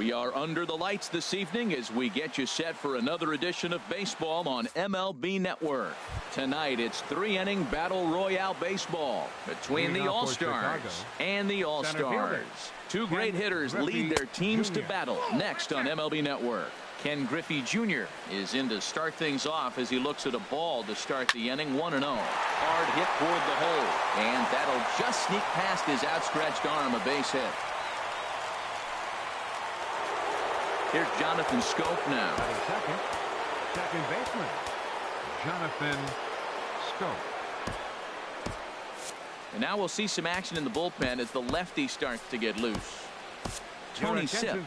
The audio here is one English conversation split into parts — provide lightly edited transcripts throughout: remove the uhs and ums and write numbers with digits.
We are under the lights this evening as we get you set for another edition of baseball on MLB Network. Tonight it's 3-inning battle royale baseball between the All-Stars and the All-Stars. Two great hitters lead their teams to battle next on MLB Network. Ken Griffey Jr. is in to start things off as he looks at a ball to start the inning. 1-0. Hard hit toward the hole, and that'll just sneak past his outstretched arm, a base hit. Here's Jonathan Schoop now. Second baseman, Jonathan Schoop. And now we'll see some action in the bullpen as the lefty starts to get loose. Tony Sipp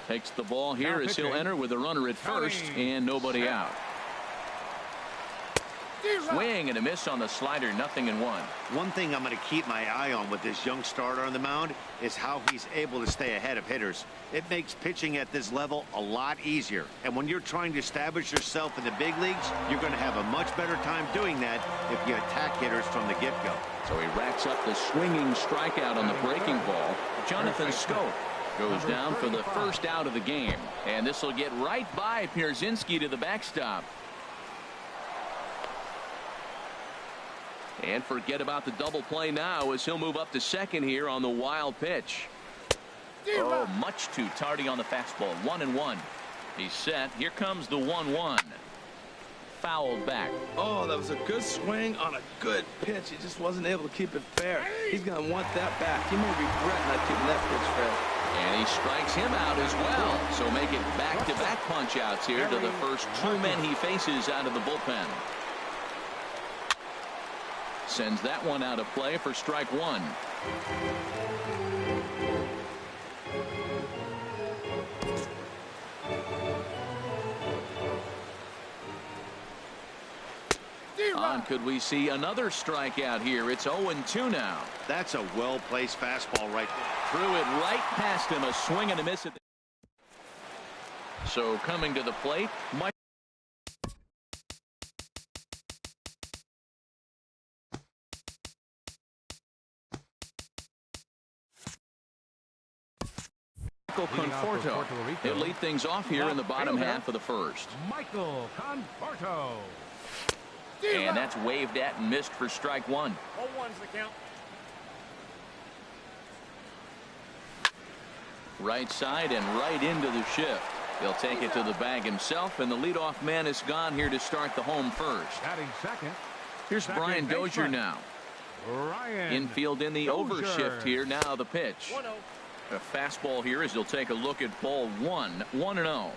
takes the ball here as he'll enter with a runner at first and nobody out. Swing and a miss on the slider, 0-1. One thing I'm going to keep my eye on with this young starter on the mound is how he's able to stay ahead of hitters. It makes pitching at this level a lot easier. And when you're trying to establish yourself in the big leagues, you're going to have a much better time doing that if you attack hitters from the get-go. So he racks up the swinging strikeout on the breaking ball. Jonathan Schoop goes down for the first out of the game. And this will get right by Pierzynski to the backstop. And forget about the double play now as he'll move up to second here on the wild pitch. Oh, much too tardy on the fastball. 1-1. He's set. Here comes the 1-1. Fouled back. Oh, that was a good swing on a good pitch. He just wasn't able to keep it fair. He's going to want that back. He may regret not keeping that pitch fair. And he strikes him out as well. So make it back-to-back punch-outs here to the first two men he faces out of the bullpen. Sends that one out of play for strike one. On, could we see another strikeout here? It's 0-2 now. That's a well-placed fastball right there. Threw it right past him. A swing and a miss. So coming to the plate, Michael Conforto. He'll lead things off here in the bottom half of the first. Michael Conforto. And that's waved at and missed for strike one. 0-1's the count. Right side and right into the shift. He'll take it to the bag himself, and the leadoff man is gone here to start the home first. Batting second. Here's Brian Dozier now. Infield in the overshift here. Now the pitch. 1-0. A fastball here as he'll take a look at ball one. 1-0.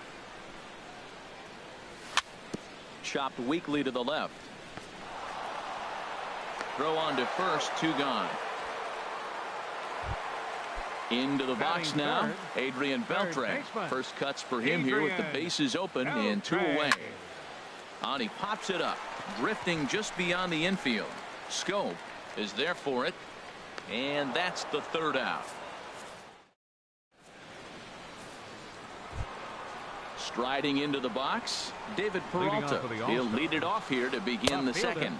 Chopped weakly to the left. Throw on to first, 2 gone. Into the box now, Adrian Beltre. First cuts for him here with the bases open and 2 away. On, he pops it up, drifting just beyond the infield. Schoop is there for it, and that's the third out. Striding into the box, David Peralta. He'll lead it off here to begin the second.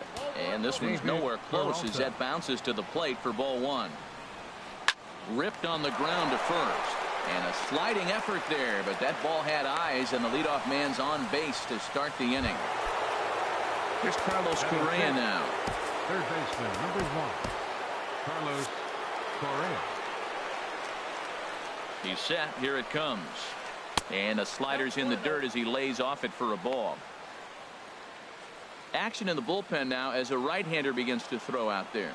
And this one's nowhere close as that bounces to the plate for ball one. Ripped on the ground to first. And a sliding effort there, but that ball had eyes, and the leadoff man's on base to start the inning. Here's Carlos Correa now. Third baseman, number 1, Carlos Correa. He's set. Here it comes. And the slider's in the dirt as he lays off it for a ball. Action in the bullpen now as a right-hander begins to throw out there.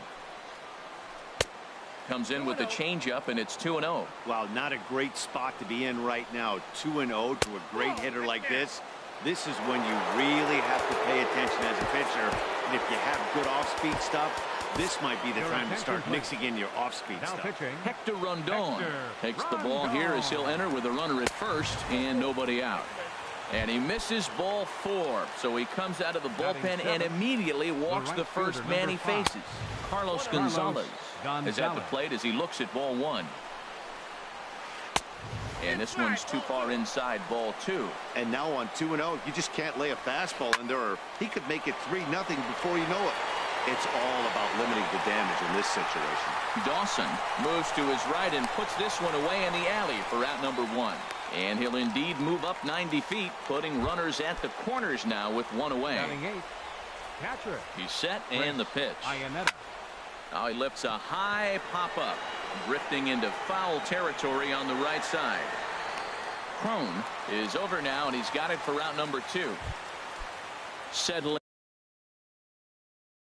Comes in with the changeup, and it's 2-0. Wow, not a great spot to be in right now. 2-0 to a great hitter like this. This is when you really have to pay attention as a pitcher. And if you have good off-speed stuff, this might be the time to start mixing in your off-speed stuff. Hector Rondon takes the ball here as he'll enter with a runner at first and nobody out. And he misses ball 4. So he comes out of the bullpen and immediately walks the first man he faces. Carlos Gonzalez is at the plate as he looks at ball 1. And this one's too far inside ball 2. And now on 2-0, you just can't lay a fastball in there, or he could make it 3-0 before you know it. It's all about limiting the damage in this situation. Dawson moves to his right and puts this one away in the alley for out number 1. And he'll indeed move up 90 feet, putting runners at the corners now with one away. Catcher. He's set and the pitch. Now he lifts a high pop-up, drifting into foul territory on the right side. Crone is over now, and he's got it for out number 2. Settling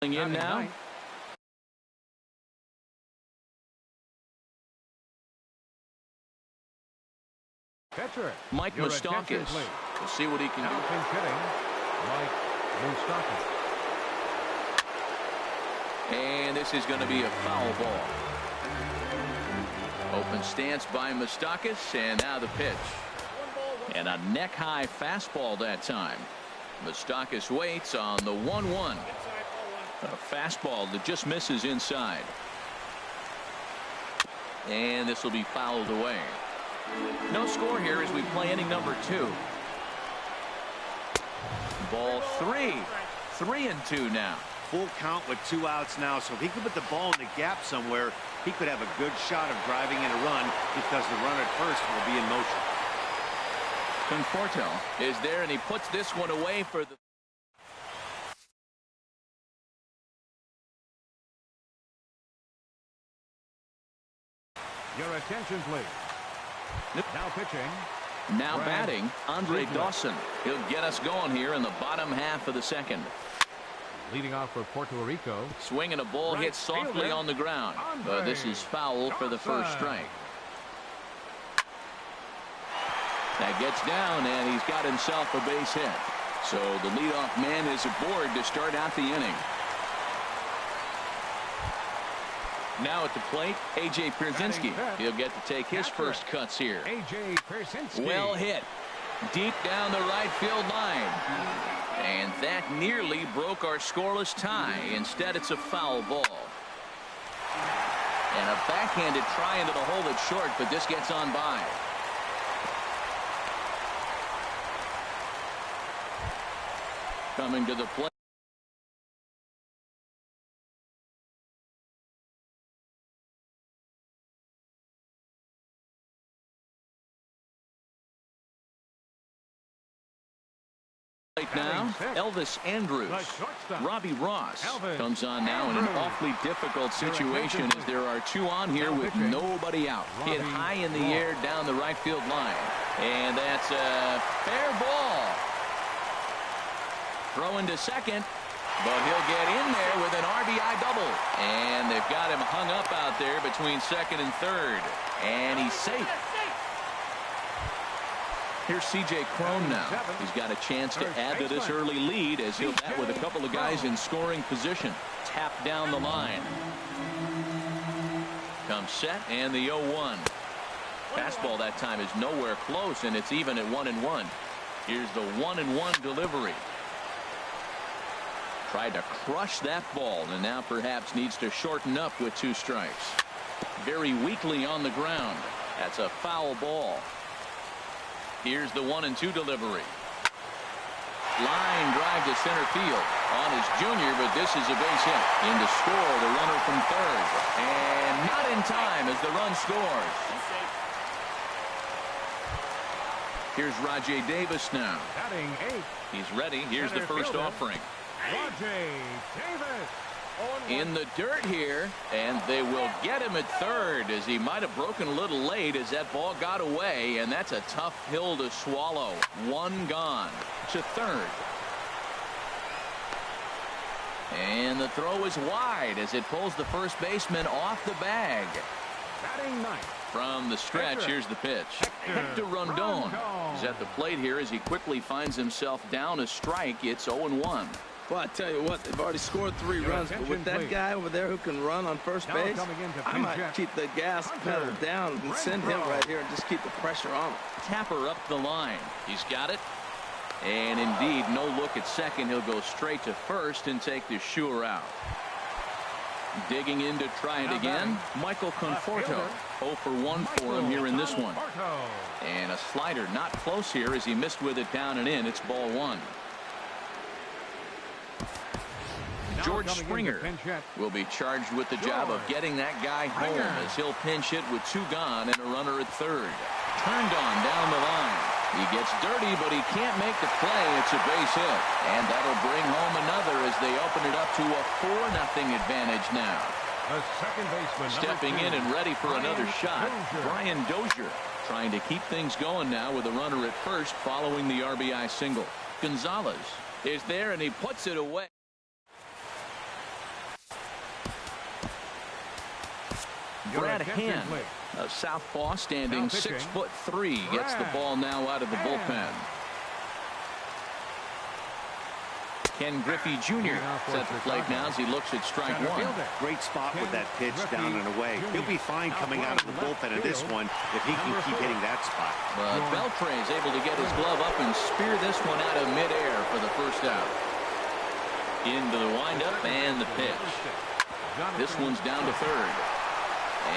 in now. Catcher. Mike Moustakas. We'll see what he can do. Mike Moustakas. And this is going to be a foul ball. Open stance by Moustakas, and now the pitch. And a neck-high fastball that time. Moustakas waits on the 1-1. A fastball that just misses inside. And this will be fouled away. No score here as we play inning number 2. Ball 3. 3-2 now. Full count with 2 outs now, so if he could put the ball in the gap somewhere, he could have a good shot of driving in a run because the runner at first will be in motion. Conforto is there, and he puts this one away for the... Your attention, please. Now pitching. Now batting, Andre Dawson. He'll get us going here in the bottom half of the second. Leading off for Puerto Rico. Swinging a ball hit softly on the ground. But this is foul for the first strike. That gets down, and he's got himself a base hit. So the leadoff man is aboard to start out the inning. Now at the plate, A.J. Pierzynski. He'll get to take his first cuts here. A.J. Pierzynski. Well hit. Deep down the right field line. And that nearly broke our scoreless tie. Instead, it's a foul ball. And a backhanded try into the hole that's short, but this gets on by. Coming to the plate. Now, Elvis Andrews. Robbie Ross comes on now in an awfully difficult situation as there are 2 on here with nobody out. Hit high in the air down the right field line. And that's a fair ball. Throw into second, but he'll get in there with an RBI double. And they've got him hung up out there between second and third. And he's safe. Here's C.J. Crone now. He's got a chance to add to this early lead as he'll bat with a couple of guys in scoring position. Tap down the line. Comes set and the 0-1. Fastball that time is nowhere close, and it's even at 1-1. Here's the 1-1 delivery. Tried to crush that ball, and now perhaps needs to shorten up with 2 strikes. Very weakly on the ground. That's a foul ball. Here's the 1-2 delivery. Line drive to center field on his junior, but this is a base hit. In to score the runner from third. And not in time as the run scores. Here's Rajay Davis now. Batting 8. He's ready. Here's the first offering. Rajay Davis. In the dirt here, and they will get him at third as he might have broken a little late as that ball got away, and that's a tough pill to swallow. 1 gone to third. And the throw is wide as it pulls the first baseman off the bag. Batting 9. From the stretch, here's the pitch. Hector Rondon is at the plate here as he quickly finds himself down a strike. It's 0-1. Well, I tell you what, they've already scored 3 runs, but with that guy over there who can run on first base, I might keep the gas pedal down and send him right here and just keep the pressure on him. Tapper up the line. He's got it. And indeed, no look at second. He'll go straight to first and take the sure out. Digging in to try it again, Michael Conforto. 0 for 1 for him here in this one. And a slider not close here as he missed with it down and in. It's ball 1. George Springer will be charged with the job of getting that guy home as he'll pinch hit with 2 gone and a runner at third. turned on down the line. He gets dirty, but he can't make the play. It's a base hit. And that'll bring home another as they open it up to a 4-0 advantage now. The second baseman, stepping in and ready for another shot, Brian Dozier, trying to keep things going now with a runner at first following the RBI single. Gonzalez is there, and he puts it away. Brad Hand, a southpaw standing 6'3", gets the ball now out of the bullpen. Ken Griffey Jr. set the plate now as he looks at strike one. Great spot with that pitch down and away. He'll be fine coming out of the bullpen in this one if he can keep hitting that spot. But Beltre is able to get his glove up and spear this one out of midair for the first out. Into the windup and the pitch. This one's down to third.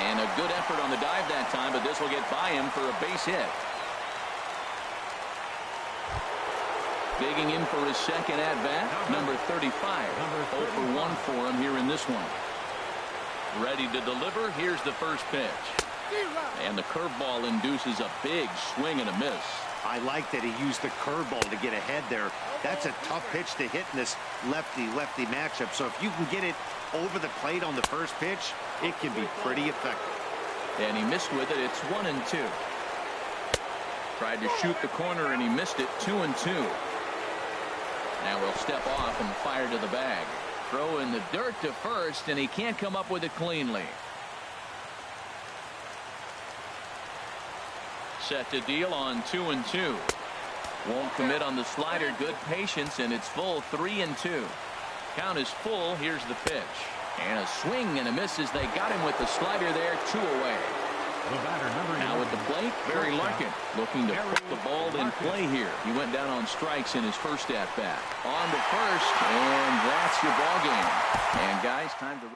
And a good effort on the dive that time, but this will get by him for a base hit. Digging in for his second at-bat, number 35. 0 for 1 for him here in this one. Ready to deliver. Here's the first pitch. And the curveball induces a big swing and a miss. I like that he used the curveball to get ahead there. That's a tough pitch to hit in this lefty-lefty matchup. So if you can get it over the plate on the first pitch, it can be pretty effective. And he missed with it. It's 1-2. Tried to shoot the corner and he missed it. 2-2. Now we'll step off and fire to the bag. Throw in the dirt to first, and he can't come up with it cleanly. Set to deal on 2-2. Won't commit on the slider. Good patience, and it's full 3-2. Count is full. Here's the pitch. And a swing and a miss as they got him with the slider there. 2 away. Now at the plate, Barry Larkin looking to put the ball in play here. He went down on strikes in his first at-bat. On to first, and that's your ball game. And guys, time to...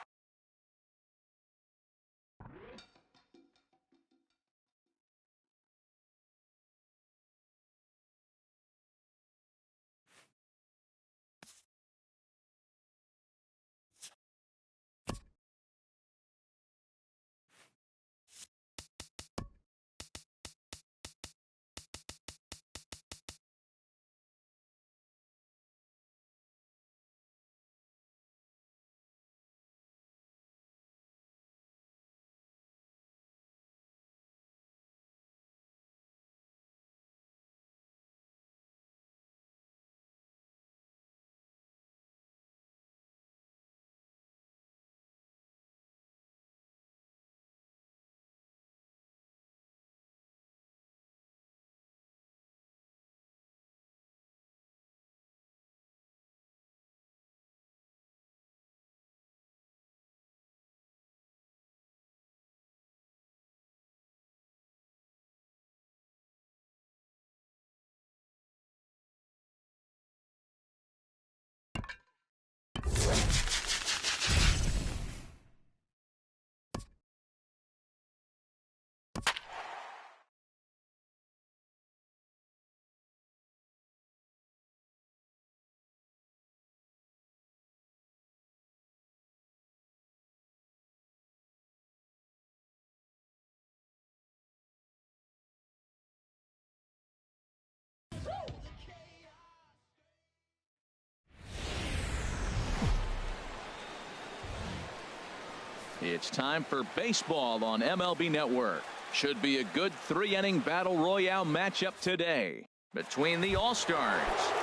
It's time for baseball on MLB Network. Should be a good 3-inning battle royale matchup today between the All-Stars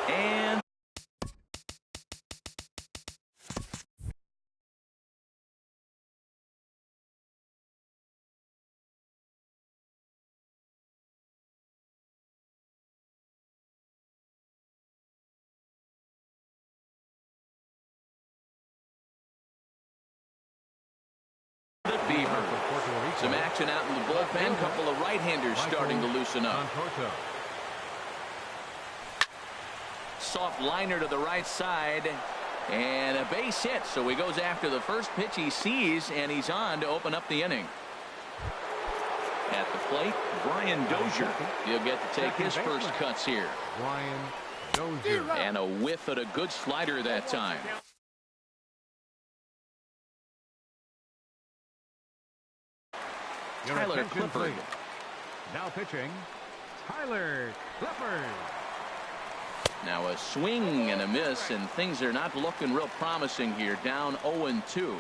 and the Beavers. Some action out in the bullpen. Couple of right-handers starting to loosen up. Soft liner to the right side. And a base hit. So he goes after the first pitch he sees, and he's on to open up the inning. At the plate, Brian Dozier. He'll get to take his first cuts here. Brian Dozier. And a whiff at a good slider that time. Tyler Clifford Now pitching, Tyler Clifford. Now a swing and a miss, and things are not looking real promising here. Down 0-2.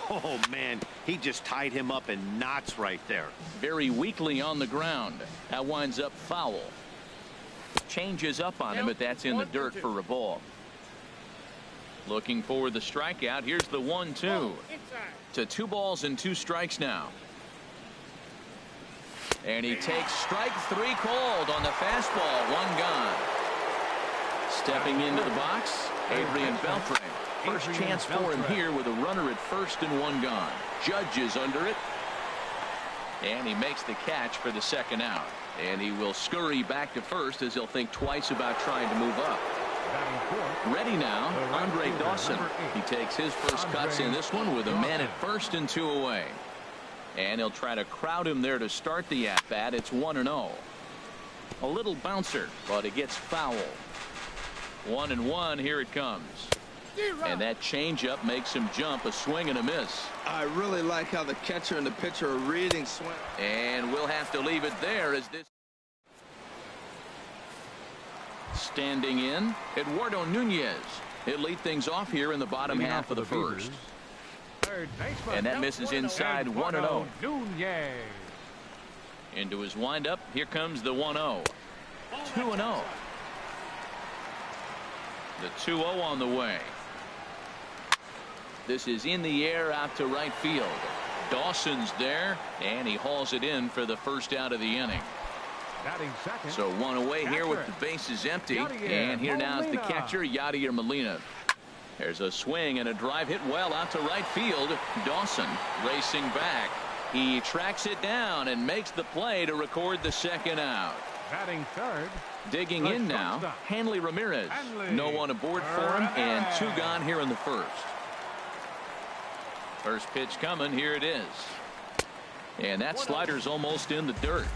Oh, man, he just tied him up in knots right there. Very weakly on the ground. That winds up foul. Changes up on him, but that's in the dirt for a ball. Looking for the strikeout. Here's the 1-2. To 2 balls and 2 strikes now. And he takes strike 3 called on the fastball. 1 gone. Stepping into the box, Adrian Beltre. First chance for him here with a runner at first and 1 gone. Judge is under it. And he makes the catch for the 2nd out. And he will scurry back to first as he'll think twice about trying to move up. Ready now, Andre Dawson. He takes his first cuts in this one with a man at first and 2 away. And he'll try to crowd him there to start the at-bat. It's 1-0. A little bouncer, but it gets foul. 1-1. Here it comes. And that changeup makes him jump. A swing and a miss. I really like how the catcher and the pitcher are reading swing. And we'll have to leave it there as this. Standing in, Eduardo Nunez. He'll lead things off here in the bottom half of the first. And that misses inside. 1-0. Into his windup. Here comes the 1-0. 2-0. The 2-0 on the way. This is in the air out to right field. Dawson's there, and he hauls it in for the first out of the inning. So 1 away here with the bases empty. And here now is the catcher, Yadier Molina. There's a swing and a drive hit well out to right field. Dawson racing back. He tracks it down and makes the play to record the 2nd out. Batting third. Digging in now, Hanley Ramirez. No one aboard for him, and 2 gone here in the first. First pitch coming. Here it is. And that slider's almost in the dirt.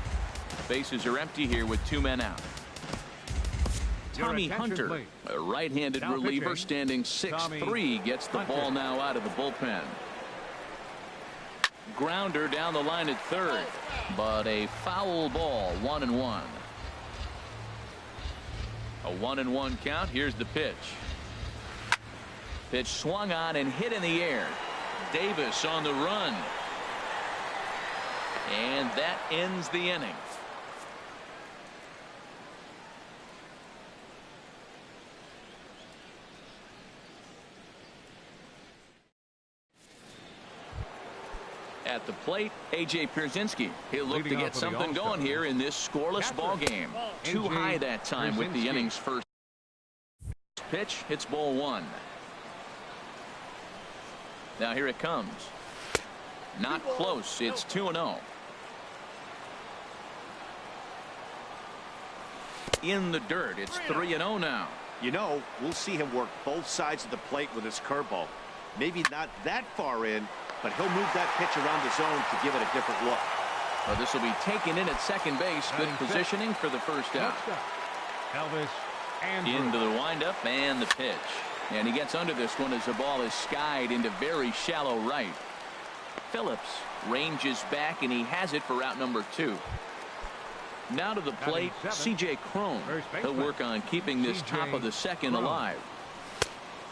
Bases are empty here with 2 men out. Tommy Hunter, a right-handed reliever standing 6'3", gets the ball now out of the bullpen. Grounder down the line at third, but a foul ball. 1-1. A 1-1 count. Here's the pitch. Pitch swung on and hit in the air. Davis on the run. And that ends the inning. At the plate, A.J. Pierzynski. He'll look to get something going here in this scoreless ball game. Too high that time with the inning's first pitch. It's ball 1. Now here it comes. Not close. It's 2-0. In the dirt. It's 3-0 now. You know, we'll see him work both sides of the plate with his curveball. Maybe not that far in, but he'll move that pitch around the zone to give it a different look. Well, this will be taken in at second base. Good positioning for the first out. Elvis into the windup and the pitch. And he gets under this one as the ball is skied into very shallow right. Phillips ranges back, and he has it for out number 2. Now to the plate, C.J. Cron. He'll work on keeping this top of the second alive.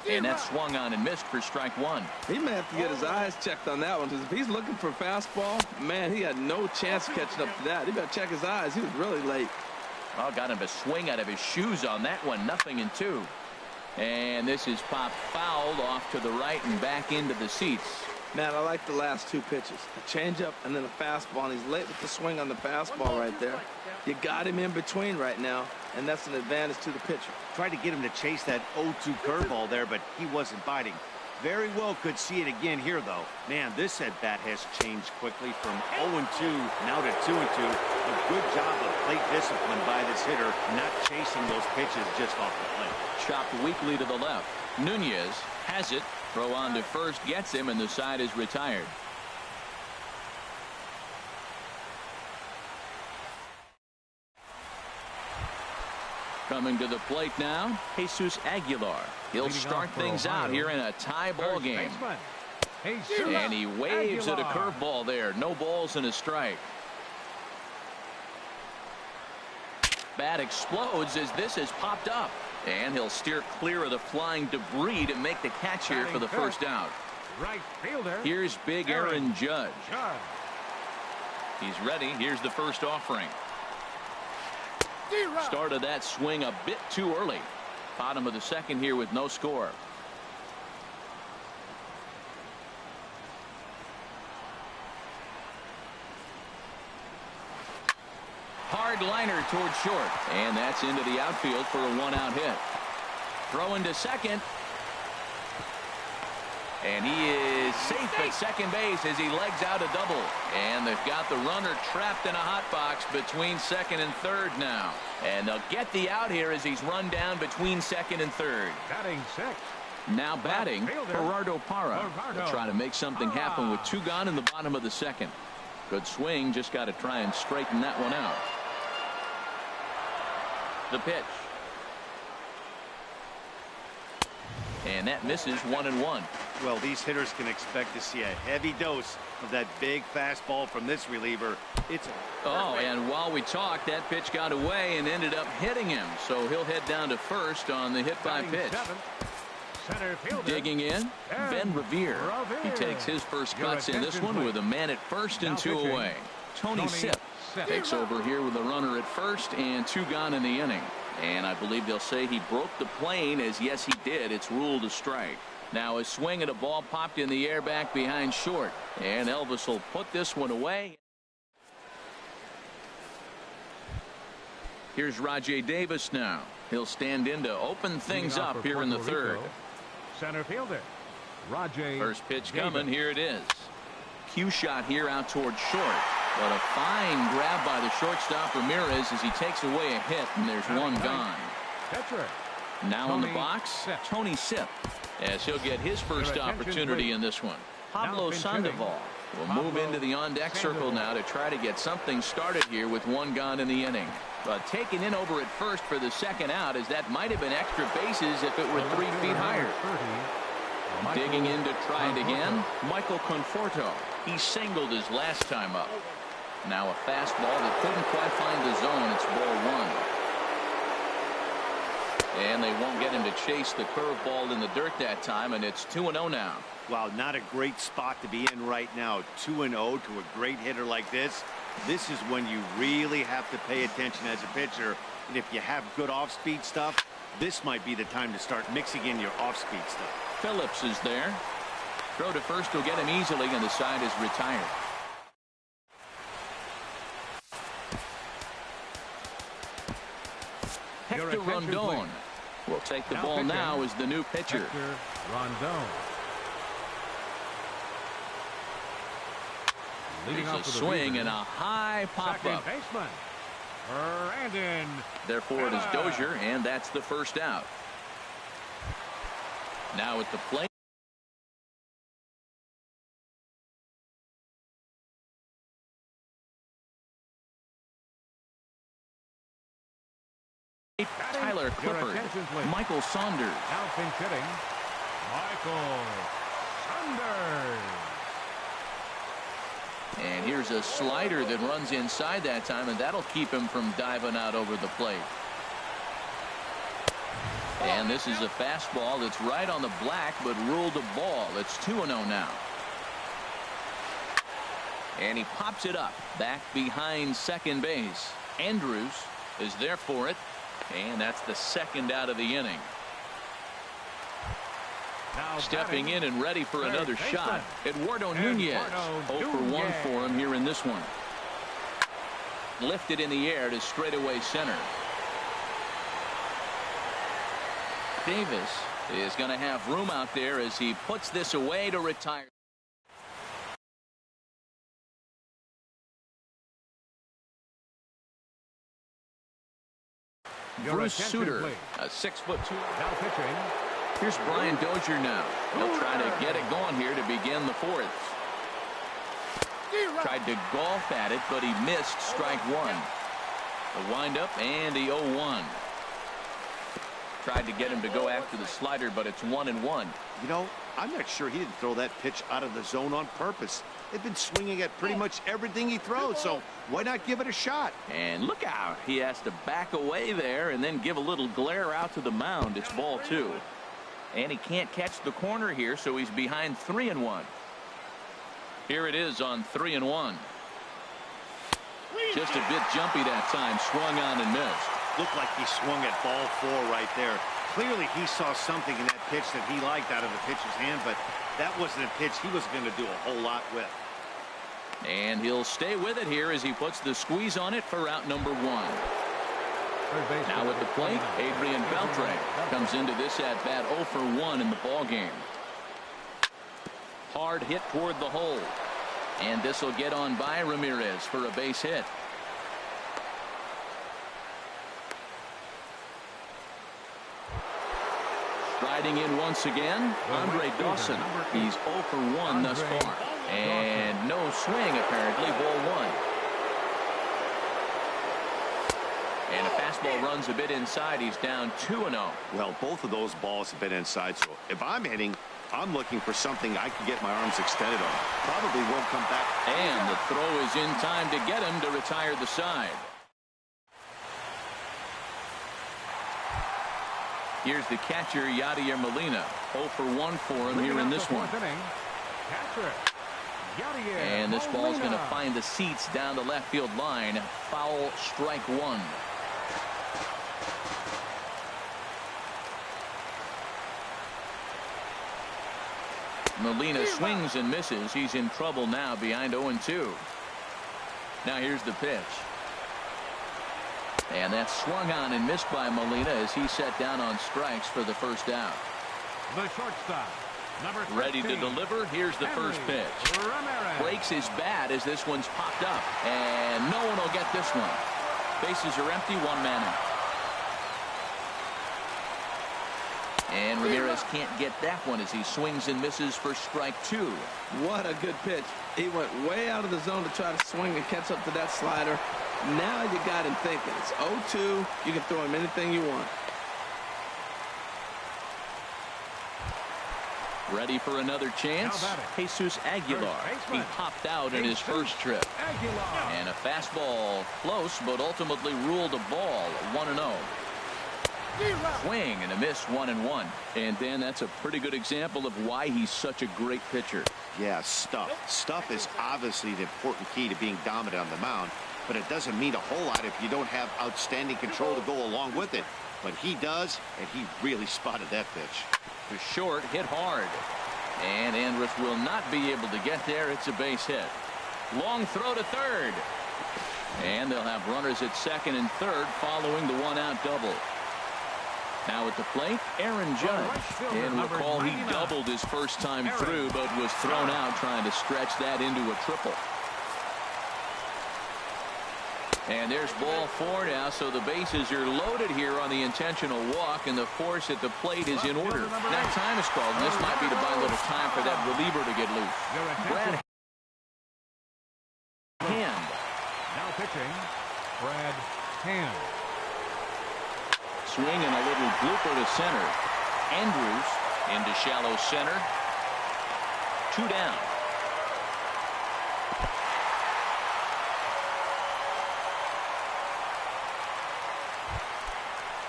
And that swung on and missed for strike 1. He may have to get his eyes checked on that one, because if he's looking for a fastball, man, he had no chance of catching up to that. He better check his eyes. He was really late. Well, got him to swing out of his shoes on that one. 0-2. And this is popped fouled off to the right and back into the seats. Man, I like the last 2 pitches. A changeup and then a fastball, and he's late with the swing on the fastball right there. You got him in between right now, and that's an advantage to the pitcher. Tried to get him to chase that 0-2 curveball there, but he wasn't biting. Very well could see it again here, though. Man, this at-bat has changed quickly from 0-2 now to 2-2. A good job of plate discipline by this hitter, not chasing those pitches just off the plate. Chopped weakly to the left. Nunez has it. Throw on to first gets him, and the side is retired. Coming to the plate now, Jesus Aguilar. He'll start things out here in a tie ball game. And he waves at a curveball there. No balls and a strike. Bat explodes as this has popped up. And he'll steer clear of the flying debris to make the catch here for the first out. Right fielder. Here's big Aaron Judge. He's ready. Here's the first offering. Started that swing a bit too early. Bottom of the second here with no score. Hard liner towards short. And that's into the outfield for a 1-out hit. Throw into second. And he is safe at second base as he legs out a double. And they've got the runner trapped in a hot box between second and third now. And they'll get the out here as he's run down between second and third. Batting six. Now batting, Gerardo Parra. They'll try to make something happen with 2 gone in the bottom of the second. Good swing, just got to try and straighten that one out. The pitch. And that misses 1-1. Well, these hitters can expect to see a heavy dose of that big fastball from this reliever. And while we talked, that pitch got away and ended up hitting him. So he'll head down to first on the hit by pitch. Digging in, Ben Revere. He takes his first cuts in this one with a man at first and 2 away. Tony Sipp takes over here with a runner at first and 2 gone in the inning. And I believe they'll say he broke the plane, as yes he did. It's ruled a strike. Now a swing at a ball popped in the air back behind short. And Elvis will put this one away. Here's Rajay Davis now. He'll stand in to open things up here in the third. Center fielder Rajay. First pitch coming. Here it is. Cue shot here out towards short. But a fine grab by the shortstop Ramirez as he takes away a hit, and there's 1 gone. Now in the box, Tony Sipp, as he'll get his first opportunity in this one. Pablo Sandoval will move into the on-deck circle now to try to get something started here with 1 gone in the inning. But taken in over at first for the second out, as that might have been extra bases if it were 3 feet higher. Digging in to try it again, Michael Conforto. He singled his last time up. Now a fastball that couldn't quite find the zone. It's ball 1. And they won't get him to chase the curveball in the dirt that time, and it's 2-0 now. Wow, not a great spot to be in right now. 2-0 to a great hitter like this. This is when you really have to pay attention as a pitcher. And if you have good off-speed stuff, this might be the time to start mixing in your off-speed stuff. Phillips is there. Throw to first will get him easily, and the side is retired. Hector Rondon will take the ball now as the new pitcher. Hector Rondon. There's a swing and a high pop-up. Therefore, it is Dozier, and that's the first out. Now at the plate. Tyler Clifford, Michael Saunders. Now pinch hitting, Michael Saunders. And here's a slider that runs inside that time, and that'll keep him from diving out over the plate. And this is a fastball that's right on the black, but ruled a ball. It's 2-0 now. And he pops it up back behind second base. Andrews is there for it. And that's the second out of the inning. Now stepping in and ready for another shot, Eduardo Nunez. 0 for 1 for him here in this one. Lifted in the air to straightaway center. Davis is going to have room out there as he puts this away to retire. Bruce Sutter, a 6'2". Now pitching. Here's Brian Dozier now. He'll try to get it going here to begin the fourth. Tried to golf at it, but he missed strike 1. The windup and the 0-1. Tried to get him to go after the slider, but it's 1-1. You know, I'm not sure he didn't throw that pitch out of the zone on purpose. They've been swinging at pretty much everything he throws, so why not give it a shot? And look out. He has to back away there and then give a little glare out to the mound. It's ball 2. And he can't catch the corner here, so he's behind 3-1. Here it is on 3-1. Just a bit jumpy that time. Swung on and missed. Looked like he swung at ball 4 right there. Clearly he saw something in that pitch that he liked out of the pitcher's hand, but that wasn't a pitch he was going to do a whole lot with. And he'll stay with it here as he puts the squeeze on it for out number 1. Now at the plate, Adrian Beltre comes into this at bat 0 for 1 in the ball game. Hard hit toward the hole. And this will get on by Ramirez for a base hit. Striding in once again, Andre Dawson. He's 0 for 1 thus far. And no swing apparently, ball 1. And a fastball runs a bit inside. He's down 2-0. Well, both of those balls have been inside, so if I'm hitting, I'm looking for something I can get my arms extended on. Probably won't come back. And the throw is in time to get him to retire the side. Here's the catcher, Yadier Molina. 0 for 1 for him here in this one. And this ball's going to find the seats down the left field line. Foul, strike 1. Molina swings and misses. He's in trouble now, behind 0-2. Now here's the pitch. And that's swung on and missed by Molina as he set down on strikes for the first out. The shortstop, number 13, ready to deliver. Here's the first pitch. Breaks his bat as this one's popped up. And no one will get this one. Bases are empty, 1 man out. And Ramirez can't get that one as he swings and misses for strike 2. What a good pitch. He went way out of the zone to try to swing and catch up to that slider. Now you got him thinking. It's 0-2. You can throw him anything you want. Ready for another chance. Jesus Aguilar. He popped out in his first trip. And a fastball close, but ultimately ruled a ball. 1-0. Swing and a miss, 1-1. And Dan, that's a pretty good example of why he's such a great pitcher. Yeah, stuff is obviously the important key to being dominant on the mound, but it doesn't mean a whole lot if you don't have outstanding control to go along with it. But he does, and he really spotted that pitch. The short hit hard, and Andrus will not be able to get there. It's a base hit. Long throw to third, and they'll have runners at second and third following the 1-out double. Now at the plate, Aaron Judge. And recall he doubled his first time through, but was thrown out trying to stretch that into a triple. And there's ball 4 now, so the bases are loaded here on the intentional walk, and the force at the plate is in order. Now time is called, and this might be to buy a little time for that reliever to get loose. Brad Hand. Now pitching, Brad Hand. Swing and a little blooper to center. Andrews into shallow center. 2 down.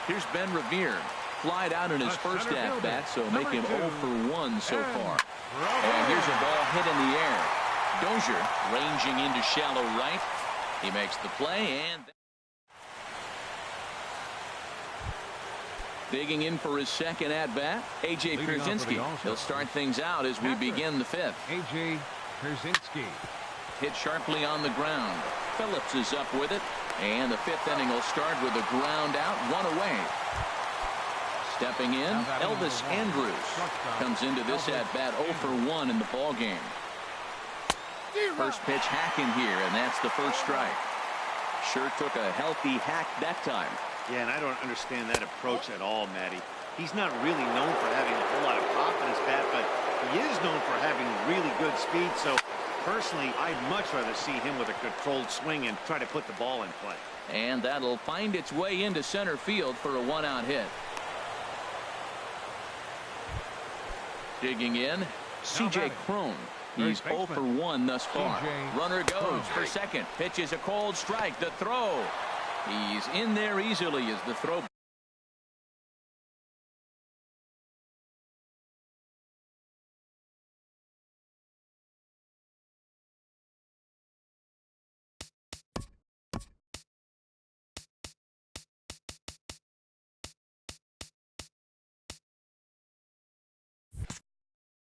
Here's Ben Revere. Flied out in his first at-bat, so make him 0 for 1 so far. And here's a ball hit in the air. Dozier ranging into shallow right. He makes the play, and digging in for his second at-bat, A.J. Pierzynski. He'll start things out as we begin the 5th. A.J. Pierzynski. Hit sharply on the ground. Phillips is up with it. And the 5th inning will start with a ground out, 1 away. Stepping in, Elvis Andrews comes into this at-bat 0 for 1 in the ball game. First pitch hacking here, and that's the first strike. Sure took a healthy hack that time. Yeah, and I don't understand that approach at all, Matty. He's not really known for having a whole lot of pop in his bat, but he is known for having really good speed. So personally, I'd much rather see him with a controlled swing and try to put the ball in play. And that'll find its way into center field for a 1-out hit. Digging in, C.J. Cron. He's 0 for 1 thus far. Runner goes for second. Pitch is a cold strike. The throw. He's in there easily as the throw.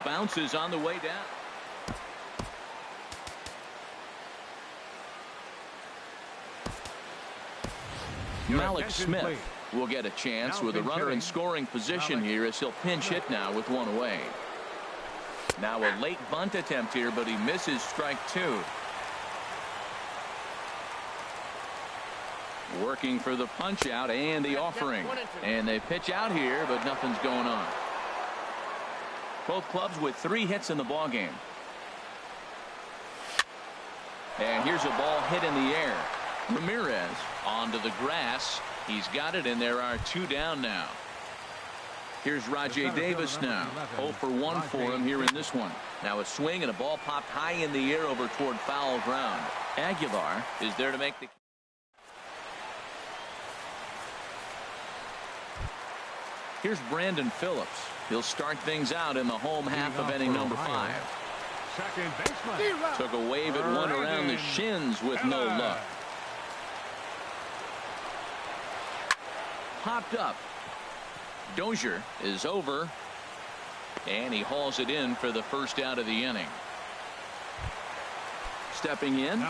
Bounces on the way down. Malik Smith will get a chance with a runner in scoring position here as he'll pinch hit now with one away. Now a late bunt attempt here, but he misses strike 2. Working for the punch out and the offering. And they pitch out here, but nothing's going on. Both clubs with 3 hits in the ballgame. And here's a ball hit in the air. Ramirez onto the grass. He's got it, and there are 2 down now. Here's Rajay Davis now. 0 for 1 for him here in this one. Now a swing and a ball popped high in the air over toward foul ground. Aguilar is there to make the. Here's Brandon Phillips. He'll start things out in the home half of inning number 5. Second baseman. Took a wave at one around the shins with no luck. Popped up. Dozier is over, and he hauls it in for the first out of the inning. Stepping in.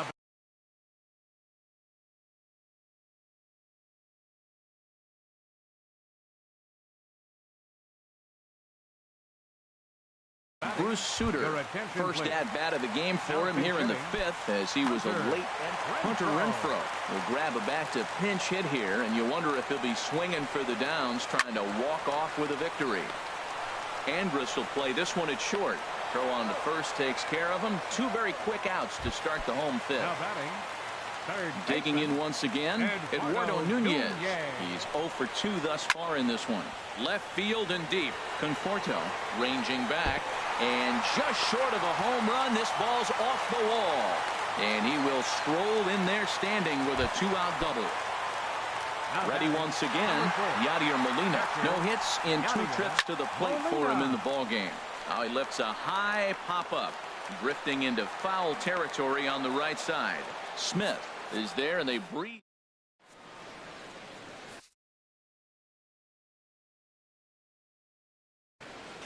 Bruce Sutter, first at-bat of the game for him here in the 5th, as he was a late. Hunter Renfroe will grab a bat to pinch hit here, and you wonder if he'll be swinging for the downs, trying to walk off with a victory. Andrus will play this one at short. Throw on to first takes care of him. 2 very quick outs to start the home 5th. Digging in once again, Eduardo Nunez. He's 0 for 2 thus far in this one. Left field and deep. Conforto ranging back, and just short of a home run. This ball's off the wall, and he will stroll in there standing with a 2-out double. Ready once again, Yadier Molina. No hits in 2 trips to the plate for him in the ballgame. Now he lifts a high pop-up, drifting into foul territory on the right side. Smith is there, and they breathe.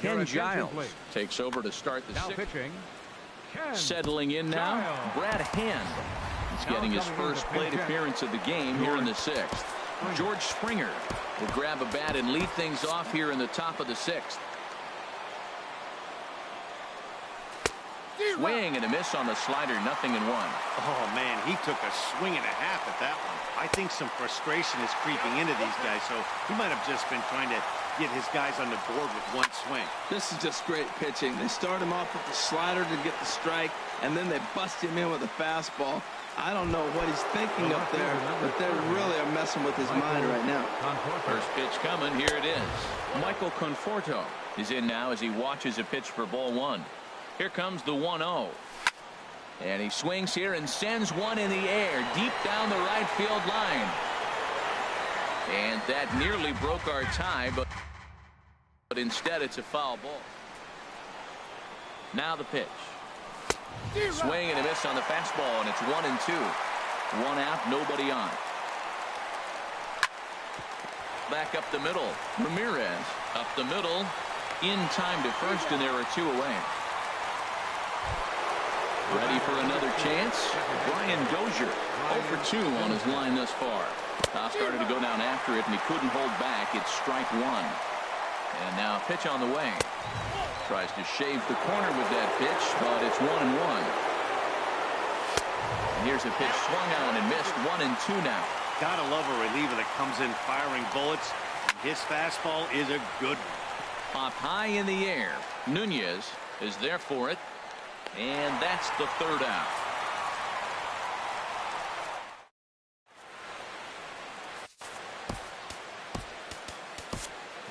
Ken Giles takes over to start the 6th. Settling in now, Brad Hand. He's getting his first plate appearance of the game here in the 6th. George Springer will grab a bat and lead things off here in the top of the 6th. Swing and a miss on the slider, 0-1. Oh, man, he took a swing and a half at that one. I think some frustration is creeping into these guys, so he might have just been trying to get his guys on the board with one swing. This is just great pitching. They start him off with the slider to get the strike, and then they bust him in with a fastball. I don't know what he's thinking up there, but they really are messing with his mind right now. First pitch coming. Here it is. Michael Conforto is in now as he watches a pitch for ball 1. Here comes the 1-0. And he swings here and sends one in the air deep down the right field line. And that nearly broke our tie, but instead it's a foul ball. Now the pitch. Swing and a miss on the fastball, and it's 1-2. 1 out, nobody on. Back up the middle. Ramirez up the middle. In time to first, and there are 2 away. Ready for another chance. Brian Dozier 0 for 2 on his line thus far. Started to go down after it, and he couldn't hold back. It's strike 1. And now a pitch on the way. Tries to shave the corner with that pitch, but it's 1-1. And here's a pitch swung on and missed. 1-2 now. Gotta love a reliever that comes in firing bullets. His fastball is a good one. Popped high in the air. Nunez is there for it. And that's the 3rd out.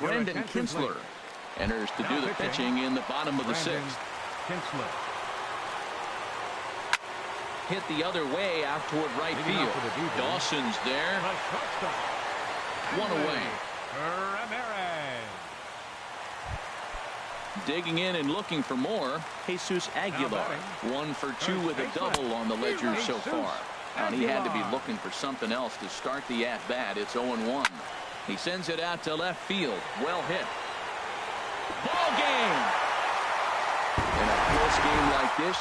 Brendan Kinsler enters to do the pitching in the bottom of the 6th. Kinsler. hit the other way out toward right field. Dawson's there. One away. Digging in and looking for more, Jesus Aguilar. 1 for 2 with a double on the ledger so far. And he had to be looking for something else to start the at-bat. It's 0-1. He sends it out to left field. Well hit. Ball game! In a close game like this,